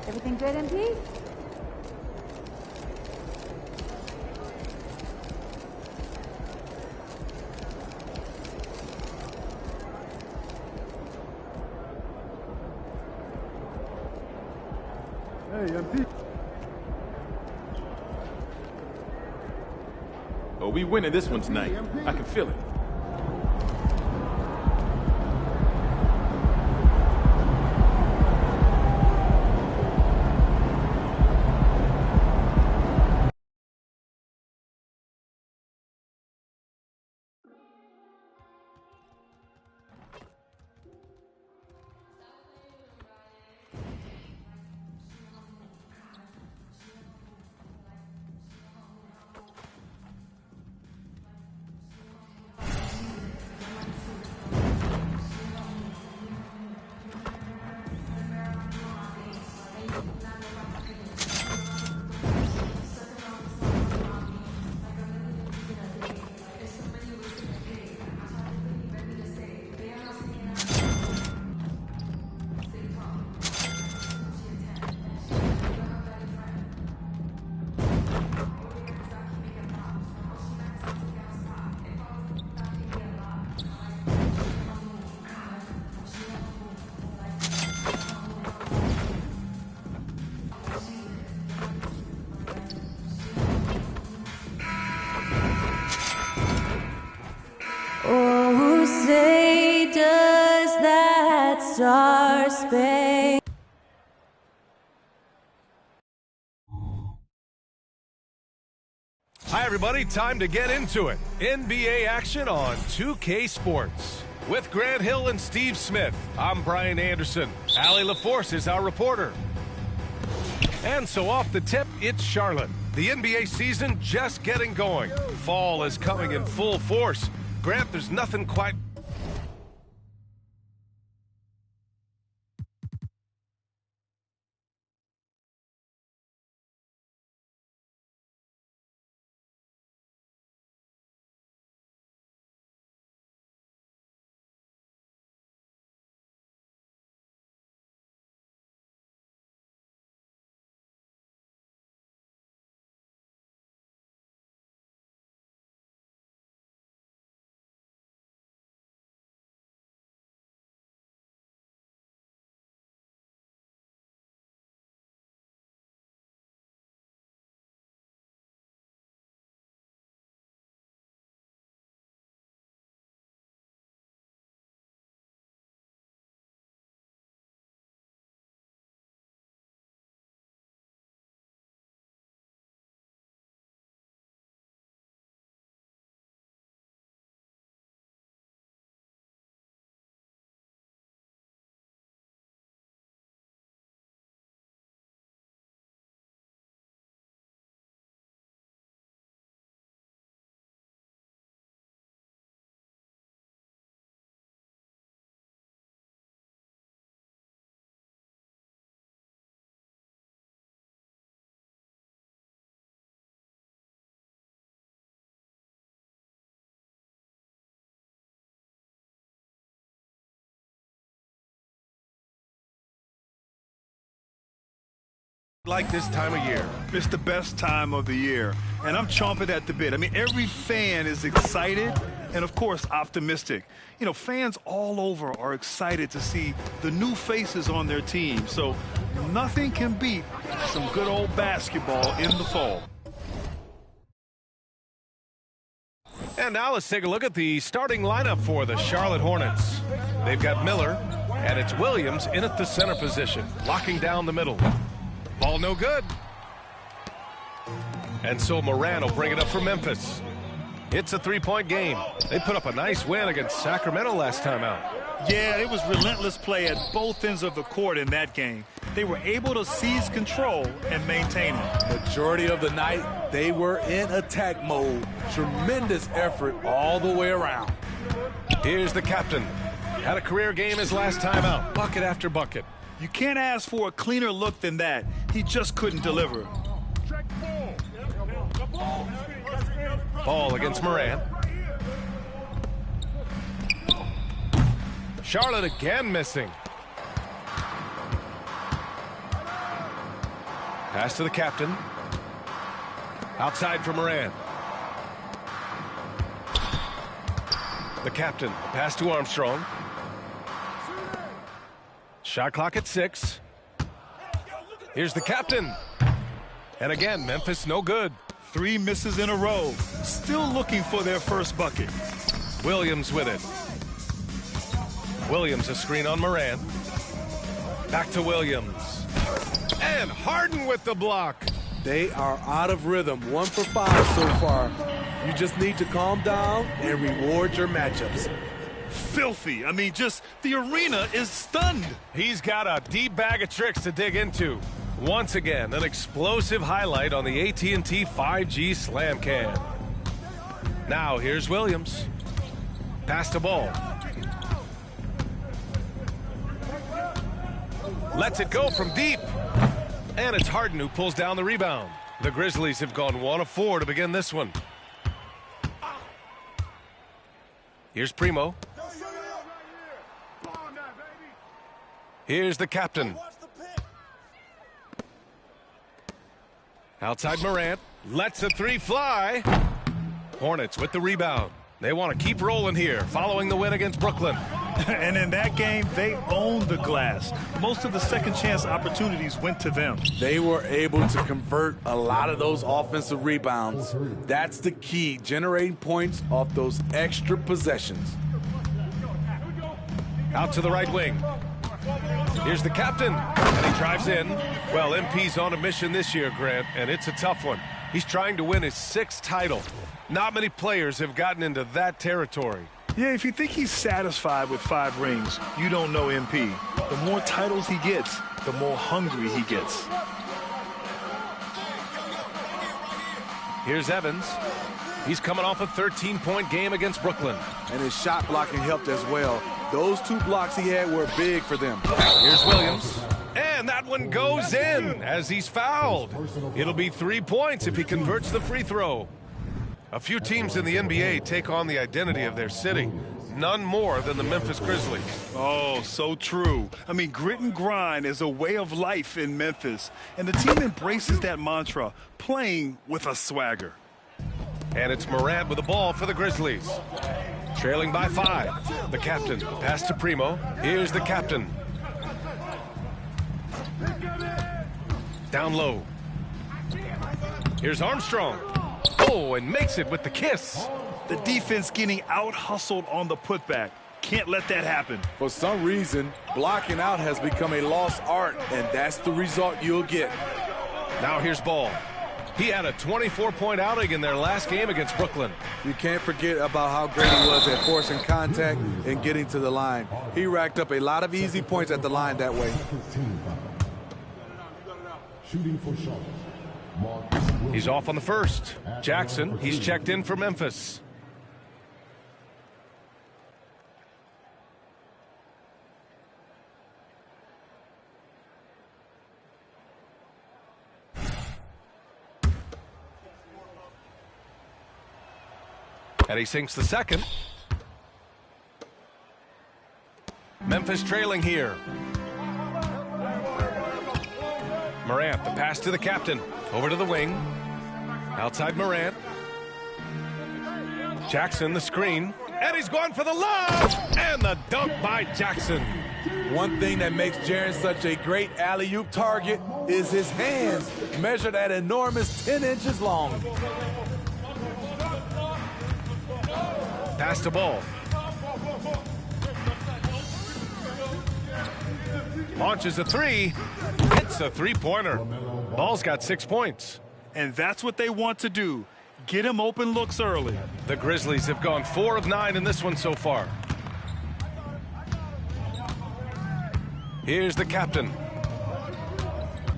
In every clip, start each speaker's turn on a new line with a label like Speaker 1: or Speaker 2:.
Speaker 1: Everything good, MP?
Speaker 2: Hey, MP.
Speaker 3: Oh, we winning this one tonight. I can feel it.
Speaker 4: Oh, say does that star-spangled
Speaker 5: Hi, everybody. Time to get into it. NBA action on 2K Sports. With Grant Hill and Steve Smith, I'm Brian Anderson. Allie LaForce is our reporter. And so off the tip, it's Charlotte. The NBA season just getting going. Fall is coming in full force. Grant, there's nothing quite... like this time of year.
Speaker 2: It's the best time of the year, and I'm chomping at the bit. I mean, every fan is excited and, of course, optimistic. You know, fans all over are excited to see the new faces on their team, so nothing can beat some good old basketball in the fall.
Speaker 5: And now let's take a look at the starting lineup for the Charlotte Hornets. They've got Miller, and it's Williams in at the center position, locking down the middle. Ball no good. And so Moran will bring it up for Memphis. It's a three-point game. They put up a nice win against Sacramento last time out.
Speaker 2: Yeah, it was relentless play at both ends of the court in that game. They were able to seize control and maintain it.
Speaker 6: Majority of the night, they were in attack mode. Tremendous effort all the way around.
Speaker 5: Here's the captain. Had a career game his last time out, bucket after bucket.
Speaker 2: You can't ask for a cleaner look than that. He just couldn't deliver.
Speaker 5: Ball against Moran. Charlotte again missing. Pass to the captain. Outside for Moran. The captain. Pass to Armstrong. Shot clock at 6. Here's the captain. And again, Memphis no good.
Speaker 2: 3 misses in a row. Still looking for their first bucket.
Speaker 5: Williams with it. Williams a screen on Moran. Back to Williams. And Harden with the block.
Speaker 6: They are out of rhythm. 1 for 5 so far. You just need to calm down and reward your matchups.
Speaker 2: Filthy. I mean, just the arena is stunned.
Speaker 5: He's got a deep bag of tricks to dig into. Once again, an explosive highlight on the AT&T 5G Slam Cam. Now here's Williams. Pass the ball. Lets it go from deep. And it's Harden who pulls down the rebound. The Grizzlies have gone 1 of 4 to begin this one. Here's Primo. Here's the captain. Outside Morant. Lets a 3 fly. Hornets with the rebound. They want to keep rolling here following the win against Brooklyn.
Speaker 2: And in that game, they owned the glass. Most of the second chance opportunities went to them.
Speaker 6: They were able to convert a lot of those offensive rebounds. That's the key, generating points off those extra possessions.
Speaker 5: Out to the right wing. Here's the captain, and he drives in. Well, MP's on a mission this year, Grant, and it's a tough one. He's trying to win his 6th title. Not many players have gotten into that territory.
Speaker 2: Yeah, if you think he's satisfied with 5 rings, you don't know MP. The more titles he gets, the more hungry he gets.
Speaker 5: Here's Evans. He's coming off a 13-point game against Brooklyn.
Speaker 6: And his shot blocking helped as well. Those 2 blocks he had were big for them.
Speaker 5: Here's Williams. And that one goes in as he's fouled. It'll be 3 points if he converts the free throw. A few teams in the NBA take on the identity of their city. None more than the Memphis Grizzlies.
Speaker 2: Oh, so true. I mean, grit and grind is a way of life in Memphis. And the team embraces that mantra, playing with a swagger.
Speaker 5: And it's Morant with the ball for the Grizzlies. Trailing by 5. The captain. Pass to Primo. Here's the captain. Down low. Here's Armstrong. Oh, and makes it with the kiss.
Speaker 2: The defense getting out-hustled on the putback. Can't let that happen.
Speaker 6: For some reason, blocking out has become a lost art, and that's the result you'll get.
Speaker 5: Now here's Ball. He had a 24-point outing in their last game against Brooklyn.
Speaker 6: You can't forget about how great he was at forcing contact and getting to the line. He racked up a lot of easy points at the line that way.
Speaker 1: Shooting for shot.
Speaker 5: He's off on the first. Jackson, he's checked in for Memphis. And he sinks the second. Memphis trailing here. Morant, the pass to the captain. Over to the wing. Outside Morant. Jackson, the screen. And he's going for the lob! And the dunk by Jackson.
Speaker 6: One thing that makes Jaren such a great alley-oop target is his hands, measured at enormous 10 inches long.
Speaker 5: Pass to Ball. Launches a 3. Hits a 3-pointer. Ball's got 6 points.
Speaker 2: And that's what they want to do. Get him open looks early.
Speaker 5: The Grizzlies have gone 4 of 9 in this one so far. Here's the captain.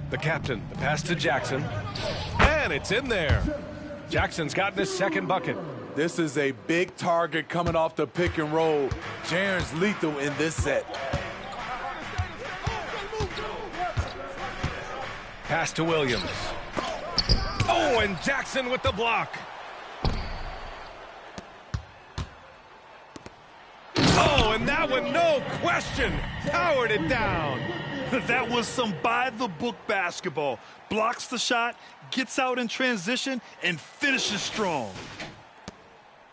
Speaker 5: The captain. The pass to Jackson. And it's in there. Jackson's gotten his 2nd bucket.
Speaker 6: This is a big target coming off the pick and roll. Jaren's lethal in this set.
Speaker 5: Pass to Williams. Oh, and Jackson with the block. Oh, and that one, no question, powered it down.
Speaker 2: That was some by-the-book basketball. Blocks the shot, gets out in transition, and finishes strong.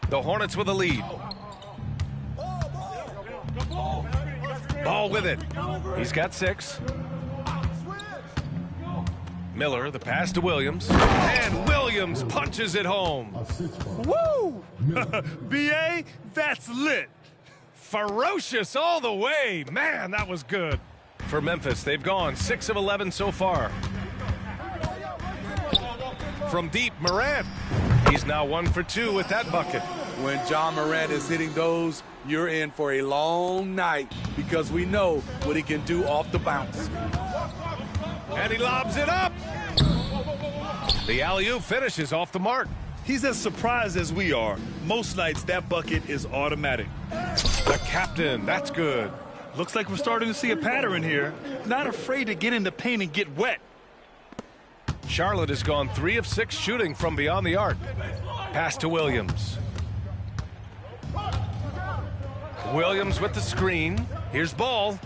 Speaker 5: The Hornets with a lead. Ball with it. He's got 6. Miller, the pass to Williams. And Williams punches it home.
Speaker 2: Woo! B.A., that's lit.
Speaker 5: Ferocious all the way. Man, that was good. For Memphis, they've gone 6 of 11 so far. From deep, Morant. He's now 1 for 2 with that bucket.
Speaker 6: When John Morant is hitting those, you're in for a long night because we know what he can do off the bounce.
Speaker 5: And he lobs it up. The alley-oop finishes off the mark.
Speaker 2: He's as surprised as we are. Most nights, that bucket is automatic.
Speaker 5: The captain, that's good.
Speaker 2: Looks like we're starting to see a pattern here. Not afraid to get in the paint and get wet.
Speaker 5: Charlotte has gone 3 of 6 shooting from beyond the arc. Pass to Williams. Williams with the screen. Here's Ball.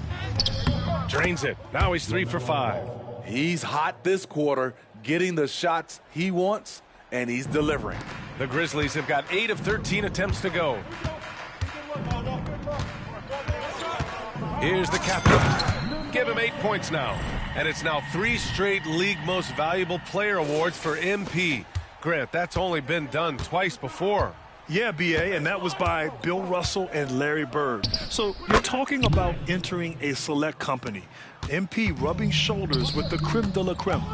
Speaker 5: Drains it. Now he's 3 for 5.
Speaker 6: He's hot this quarter, getting the shots he wants, and he's delivering.
Speaker 5: The Grizzlies have got 8 of 13 attempts to go. Here's the captain. Give him 8 points now. And it's now 3 straight league most valuable player awards for MP. Grant, that's only been done twice before.
Speaker 2: Yeah, B.A., and that was by Bill Russell and Larry Bird. So you're talking about entering a select company. MP rubbing shoulders with the creme de la creme.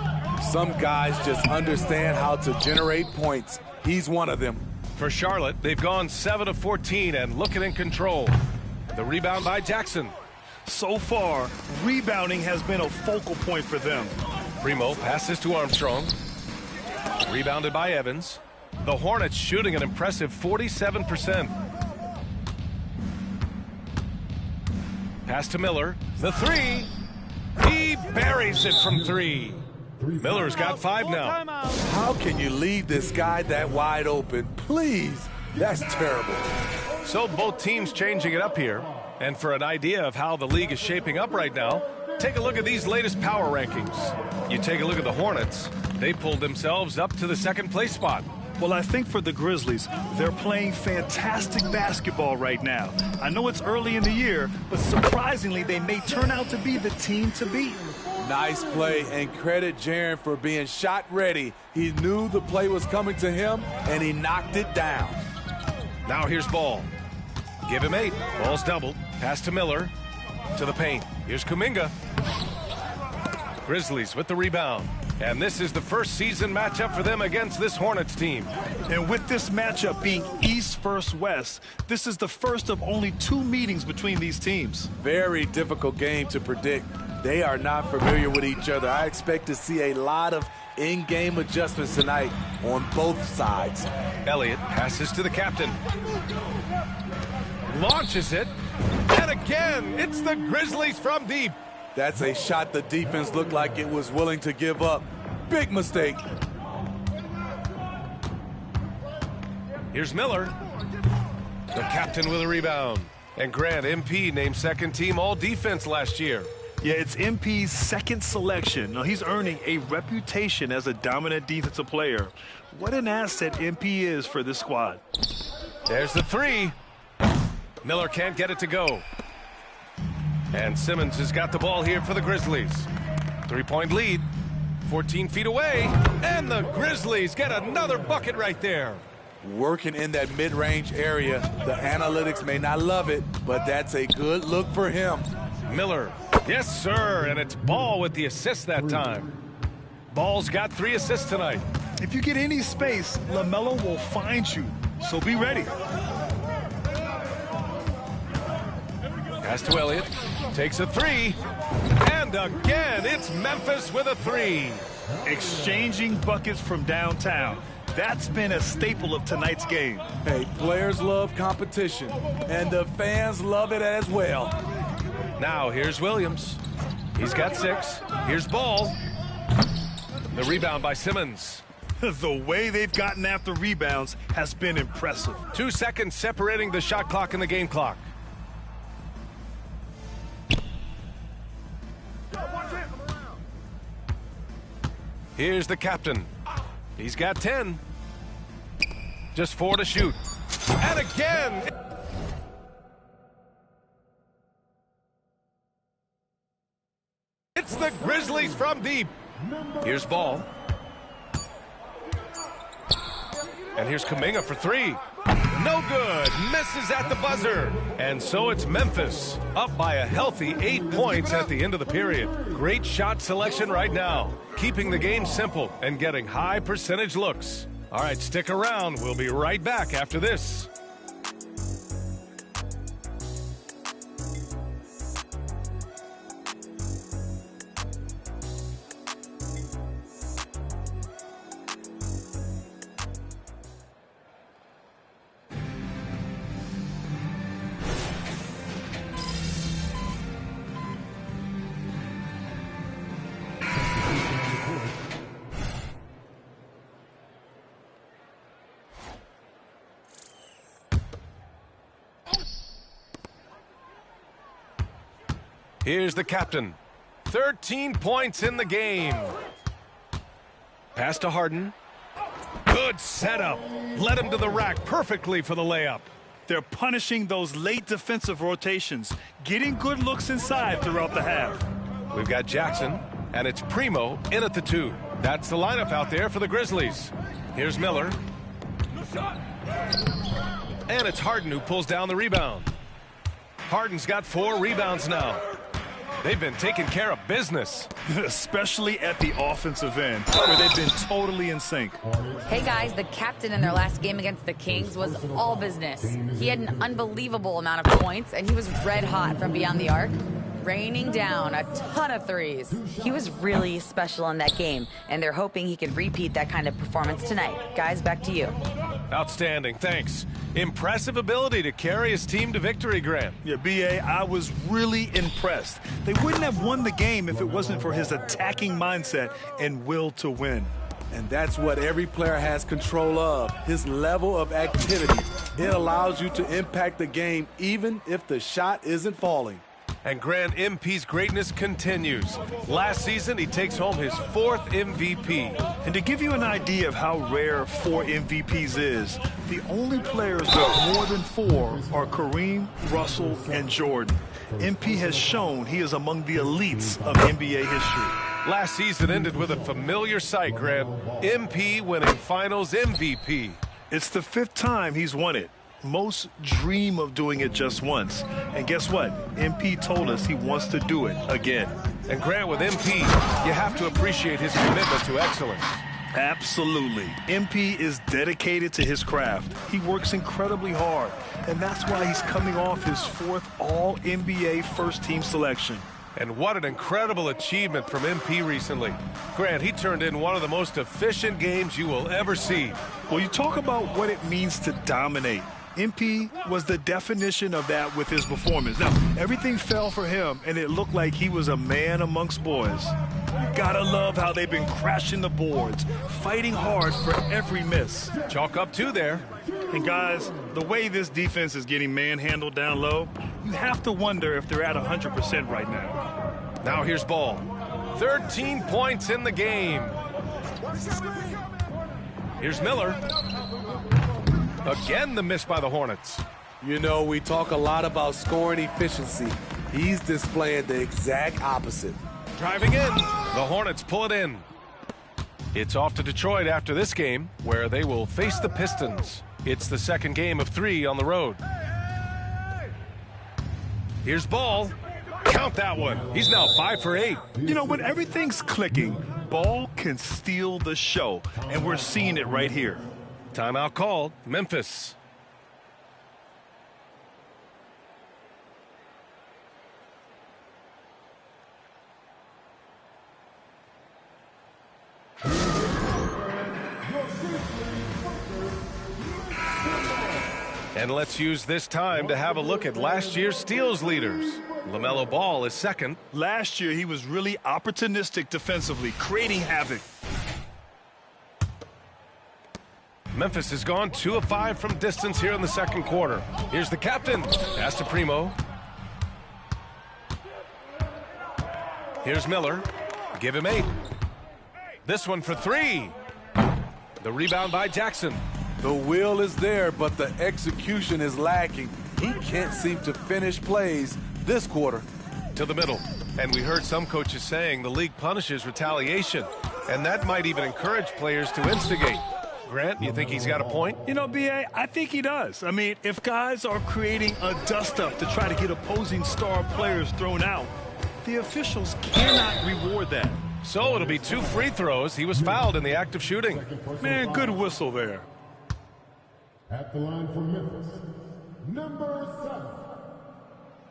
Speaker 6: Some guys just understand how to generate points. He's one of them.
Speaker 5: For Charlotte, they've gone 7 of 14 and looking in control. The rebound by Jackson.
Speaker 2: So far, rebounding has been a focal point for them.
Speaker 5: Primo passes to Armstrong. Rebounded by Evans. The Hornets shooting an impressive 47%. Pass to Miller. The 3. He buries it from 3. Miller's got 5 now.
Speaker 6: How can you leave this guy that wide open? Please. That's terrible.
Speaker 5: So both teams changing it up here. And for an idea of how the league is shaping up right now, take a look at these latest power rankings. You take a look at the Hornets. They pulled themselves up to the 2nd place spot.
Speaker 2: Well, I think for the Grizzlies, they're playing fantastic basketball right now. I know it's early in the year, but surprisingly, they may turn out to be the team to beat.
Speaker 6: Nice play, and credit Jaren for being shot ready. He knew the play was coming to him, and he knocked it down.
Speaker 5: Now here's Ball. Give him 8. Ball's doubled. Pass to Miller. To the paint. Here's Kuminga. Grizzlies with the rebound. And this is the first season matchup for them against this Hornets team.
Speaker 2: And with this matchup being East versus West, this is the first of only 2 meetings between these teams.
Speaker 6: Very difficult game to predict. They are not familiar with each other. I expect to see a lot of in-game adjustments tonight on both sides.
Speaker 5: Elliott passes to the captain. Launches it. And again, it's the Grizzlies from deep.
Speaker 6: That's a shot the defense looked like it was willing to give up. Big mistake.
Speaker 5: Here's Miller. The captain with a rebound. And Grant, MP named 2nd team all defense last year.
Speaker 2: Yeah, it's MP's 2nd selection. Now, he's earning a reputation as a dominant defensive player. What an asset MP is for this squad.
Speaker 5: There's the 3. Miller can't get it to go. And Simmons has got the ball here for the Grizzlies. 3-point lead. 14 feet away. And the Grizzlies get another bucket right there.
Speaker 6: Working in that mid-range area. The analytics may not love it, but that's a good look for him.
Speaker 5: Miller. Yes, sir. And it's Ball with the assist that time. Ball's got 3 assists tonight.
Speaker 2: If you get any space, LaMelo will find you. So be ready.
Speaker 5: Pass to Elliott. Takes a 3. And again, it's Memphis with a 3.
Speaker 2: Exchanging buckets from downtown. That's been a staple of tonight's game.
Speaker 6: Hey, players love competition, and the fans love it as well.
Speaker 5: Now here's Williams. He's got 6. Here's Ball. The rebound by Simmons.
Speaker 2: The way they've gotten after rebounds has been impressive.
Speaker 5: 2 seconds separating the shot clock and the game clock. Here's the captain. He's got 10. Just 4 to shoot. And again! It's the Grizzlies from deep. Here's Ball. And here's Kuminga for 3. No good. Misses at the buzzer. And so it's Memphis, up by a healthy 8 points at the end of the period. Great shot selection right now, keeping the game simple and getting high percentage looks. All right, stick around. We'll be right back after this. Here's the captain. 13 points in the game. Pass to Harden. Good setup. Led him to the rack perfectly for the layup.
Speaker 2: They're punishing those late defensive rotations, getting good looks inside throughout the half.
Speaker 5: We've got Jackson, and it's Primo in at the 2. That's the lineup out there for the Grizzlies. Here's Miller. And it's Harden who pulls down the rebound. Harden's got 4 rebounds now. They've been taking care of business.
Speaker 2: Especially at the offensive end, where they've been totally in sync.
Speaker 1: Hey guys, the captain in their last game against the Kings was all business. He had an unbelievable amount of points, and he was red hot from beyond the arc, raining down a ton of threes.
Speaker 7: He was really special in that game, and they're hoping he can repeat that kind of performance tonight. Guys, back to you.
Speaker 5: Outstanding, thanks. Impressive ability to carry his team to victory, Grant.
Speaker 2: Yeah, B.A., I was really impressed. They wouldn't have won the game if it wasn't for his attacking mindset and will to win.
Speaker 6: And that's what every player has control of, his level of activity. It allows you to impact the game even if the shot isn't falling.
Speaker 5: And Grant, MP's greatness continues. Last season, he takes home his 4th MVP.
Speaker 2: And to give you an idea of how rare 4 MVPs is, the only players with more than 4 are Kareem, Russell, and Jordan. MP has shown he is among the elites of NBA history.
Speaker 5: Last season ended with a familiar sight, Grant. MP winning Finals MVP.
Speaker 2: It's the 5th time he's won it. Most dream of doing it just once. And guess what? MP told us he wants to do it again.
Speaker 5: And Grant, with MP, you have to appreciate his commitment to excellence.
Speaker 2: Absolutely. MP is dedicated to his craft. He works incredibly hard, and that's why he's coming off his 4th All-NBA first-team selection.
Speaker 5: And what an incredible achievement from MP recently. Grant, he turned in one of the most efficient games you will ever see.
Speaker 2: Well, you talk about what it means to dominate. MP was the definition of that with his performance. Now, everything fell for him, and it looked like he was a man amongst boys. You gotta love how they've been crashing the boards, fighting hard for every miss.
Speaker 5: Chalk up 2 there.
Speaker 2: And guys, the way this defense is getting manhandled down low, you have to wonder if they're at 100% right now.
Speaker 5: Now here's Ball. 13 points in the game. Here's Miller. Again, the miss by the Hornets.
Speaker 6: You know, we talk a lot about scoring efficiency. He's displaying the exact opposite.
Speaker 5: Driving in. The Hornets pull it in. It's off to Detroit after this game, where they will face the Pistons. It's the 2nd game of 3 on the road. Here's Ball. Count that one. He's now 5 for 8.
Speaker 2: You know, when everything's clicking, Ball can steal the show, and we're seeing it right here.
Speaker 5: Timeout called. Memphis. And let's use this time to have a look at last year's steals leaders. LaMelo Ball is 2nd.
Speaker 2: Last year, he was really opportunistic defensively, creating havoc.
Speaker 5: Memphis has gone 2 of 5 from distance here in the 2nd quarter. Here's the captain. Pass to Primo. Here's Miller. Give him 8. This one for three. The rebound by Jackson.
Speaker 6: The will is there, but the execution is lacking. He can't seem to finish plays this quarter.
Speaker 5: To the middle. And we heard some coaches saying the league punishes retaliation. And that might even encourage players to instigate. Grant, you think he's got a point?
Speaker 2: You know, B.A., I think he does. I mean, if guys are creating a dust-up to try to get opposing star players thrown out, the officials cannot reward that.
Speaker 5: So it'll be 2 free throws. He was fouled in the act of shooting.
Speaker 2: Man, good whistle there.
Speaker 8: At the line for Memphis, number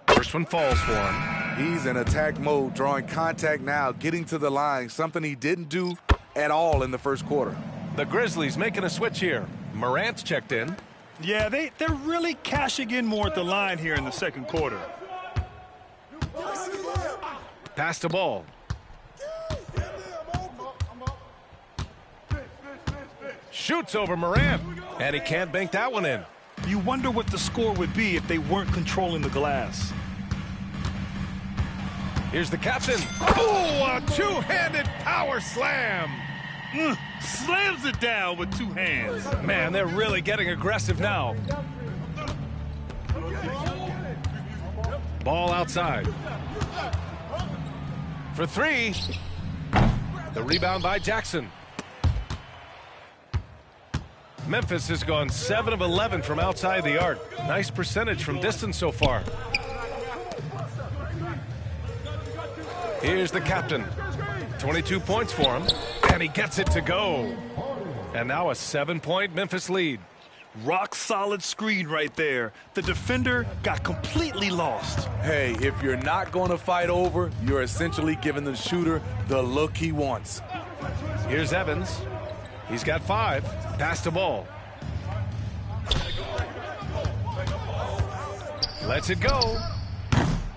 Speaker 8: 7.
Speaker 5: First one falls for him.
Speaker 6: He's in attack mode, drawing contact now, getting to the line, something he didn't do at all in the first quarter.
Speaker 5: The Grizzlies making a switch here. Morant's checked in.
Speaker 2: Yeah, they're really cashing in more at the line here in the second quarter.
Speaker 5: Pass the ball. Shoots over Morant. And he can't bank that one in.
Speaker 2: You wonder what the score would be if they weren't controlling the glass.
Speaker 5: Here's the captain. Oh, a two-handed power slam.
Speaker 2: Slams it down with 2 hands.
Speaker 5: Man, they're really getting aggressive now. Ball outside. For 3. The rebound by Jackson. Memphis has gone 7 of 11 from outside the arc. Nice percentage from distance so far. Here's the captain. 22 points for him. And he gets it to go. And now a 7-point Memphis lead.
Speaker 2: Rock solid screen right there. The defender got completely lost.
Speaker 6: Hey, if you're not going to fight over, you're essentially giving the shooter the look he wants.
Speaker 5: Here's Evans. He's got 5. Pass the ball. Lets it go.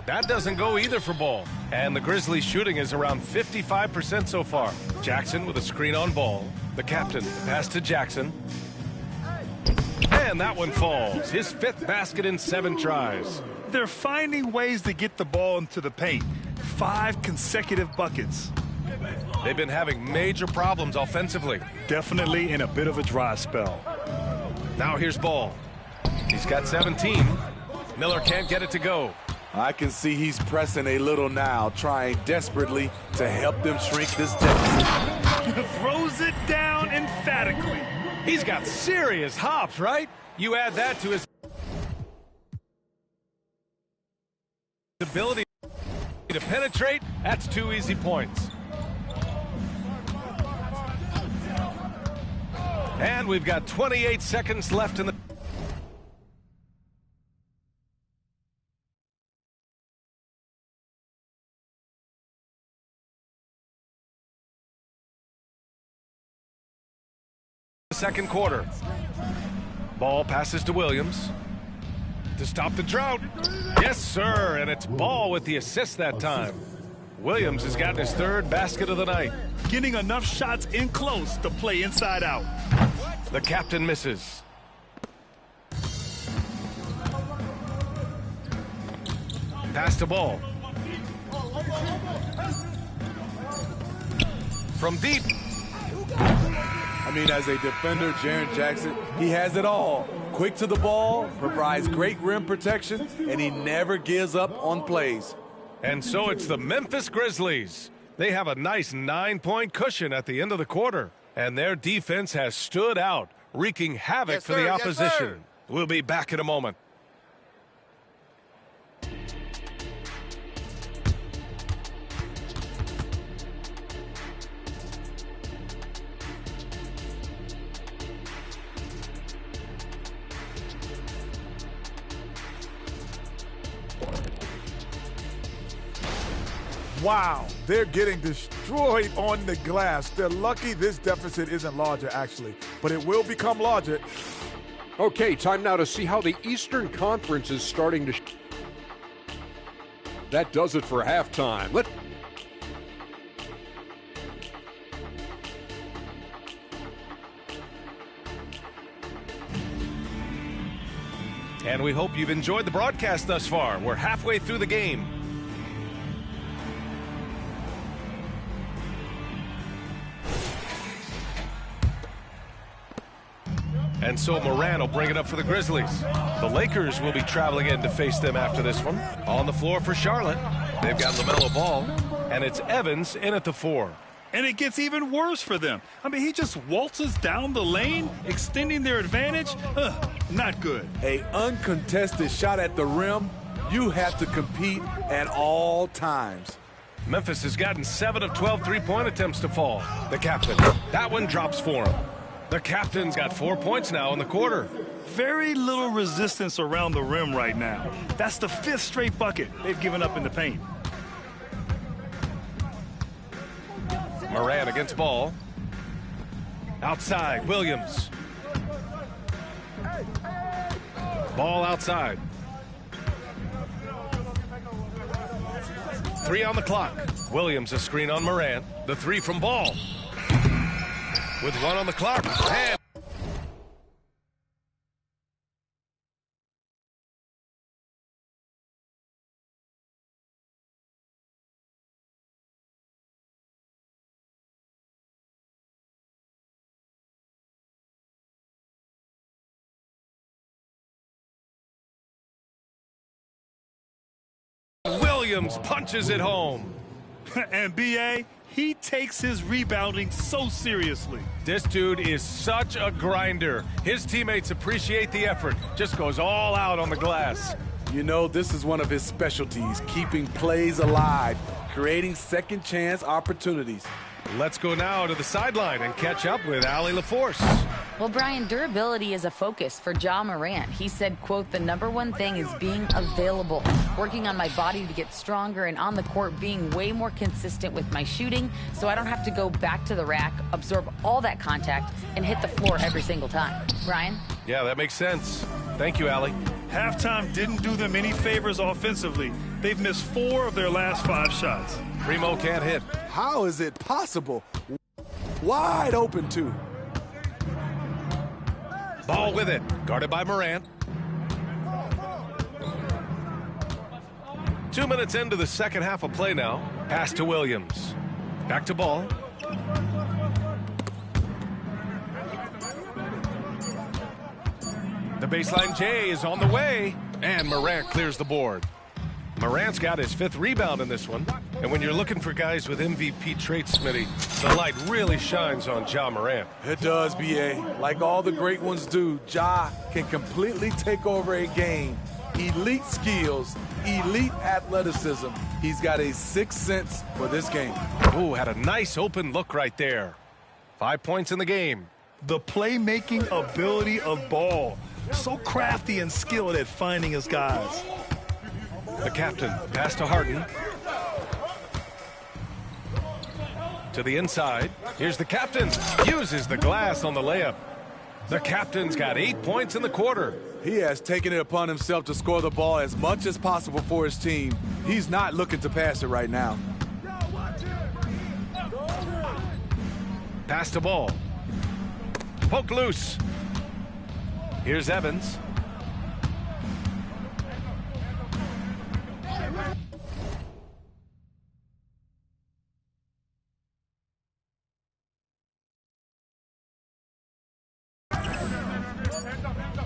Speaker 5: That doesn't go either for Ball. And the Grizzlies shooting is around 55% so far. Jackson with a screen on Ball. The captain, pass to Jackson. And that one falls. His 5th basket in 7 tries.
Speaker 2: They're finding ways to get the ball into the paint. 5 consecutive buckets.
Speaker 5: They've been having major problems offensively.
Speaker 2: Definitely in a bit of a dry spell.
Speaker 5: Now here's Ball. He's got 17. Miller can't get it to go.
Speaker 6: I can see he's pressing a little now, trying desperately to help them shrink this deficit.
Speaker 2: Throws it down emphatically.
Speaker 5: He's got serious hops, right? You add that to his ability to penetrate, that's 2 easy points. And we've got 28 seconds left in the second quarter. Ball passes to Williams to stop the drought. Yes, sir, and it's Ball with the assist that time. Williams has gotten his 3rd basket of the night.
Speaker 2: Getting enough shots in close to play inside out.
Speaker 5: The captain misses. Pass to Ball. From deep.
Speaker 6: I mean, as a defender, Jaren Jackson, he has it all. Quick to the ball, provides great rim protection, and he never gives up on plays.
Speaker 5: And so it's the Memphis Grizzlies. They have a nice 9-point cushion at the end of the quarter, and their defense has stood out, wreaking havoc for the opposition. We'll be back in a moment.
Speaker 9: Wow, they're getting destroyed on the glass. They're lucky this deficit isn't larger, actually, but it will become larger.
Speaker 10: Okay, time now to see how the Eastern Conference is starting to. That does it for halftime.
Speaker 5: And we hope you've enjoyed the broadcast thus far. We're halfway through the game. And so Moran will bring it up for the Grizzlies. The Lakers will be traveling in to face them after this one. On the floor for Charlotte, they've got LaMelo Ball, and it's Evans in at the 4.
Speaker 2: And it gets even worse for them. I mean, he just waltzes down the lane, extending their advantage. Not good.
Speaker 6: An uncontested shot at the rim, you have to compete at all times.
Speaker 5: Memphis has gotten 7 of 12 three-point attempts to fall. The captain, that one drops for him. The captain's got 4 points now in the quarter.
Speaker 2: Very little resistance around the rim right now. That's the 5th straight bucket they've given up in the paint.
Speaker 5: Moran against Ball. Outside, Williams. Ball outside. 3 on the clock. Williams a screen on Moran. The 3 from Ball. With 1 on the clock. And Williams punches it home.
Speaker 2: And B.A., he takes his rebounding so seriously.
Speaker 5: This dude is such a grinder. His teammates appreciate the effort. Just goes all out on the glass.
Speaker 6: You know, this is one of his specialties, keeping plays alive, creating second chance opportunities.
Speaker 5: Let's go now to the sideline and catch up with Allie LaForce.
Speaker 7: Well, Brian, durability is a focus for Ja Morant. He said, quote, "The #1 thing is being available, working on my body to get stronger, and on the court being way more consistent with my shooting so I don't have to go back to the rack, absorb all that contact, and hit the floor every single time." Brian?
Speaker 5: Yeah, that makes sense. Thank you, Allie.
Speaker 2: Halftime didn't do them any favors offensively. They've missed 4 of their last 5 shots.
Speaker 5: Primo can't hit.
Speaker 6: How is it possible? Wide open, too.
Speaker 5: Ball with it. Guarded by Morant. 2 minutes into the second half of play now. Pass to Williams. Back to Ball. The baseline J is on the way. And Morant clears the board. Morant's got his 5th rebound in this one. And when you're looking for guys with MVP traits, Smitty, the light really shines on Ja Morant.
Speaker 6: It does, B.A. Like all the great ones do, Ja can completely take over a game. Elite skills, elite athleticism. He's got a 6th sense for this game.
Speaker 5: Ooh, had a nice open look right there. 5 points in the game.
Speaker 2: The playmaking ability of Ball. So crafty and skilled at finding his guys.
Speaker 5: The captain, pass to Harden. To the inside. Here's the captain. Uses the glass on the layup. The captain's got 8 points in the quarter.
Speaker 6: He has taken it upon himself to score the ball as much as possible for his team. He's not looking to pass it right now.
Speaker 5: Pass to Ball. Poke loose. Here's Evans.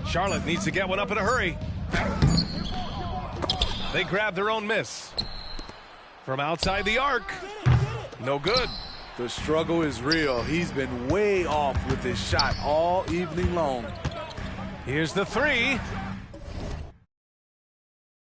Speaker 5: Charlotte needs to get one up in a hurry. They grab their own miss. From outside the arc. No good.
Speaker 6: The struggle is real. He's been way off with his shot all evening long.
Speaker 5: Here's the 3.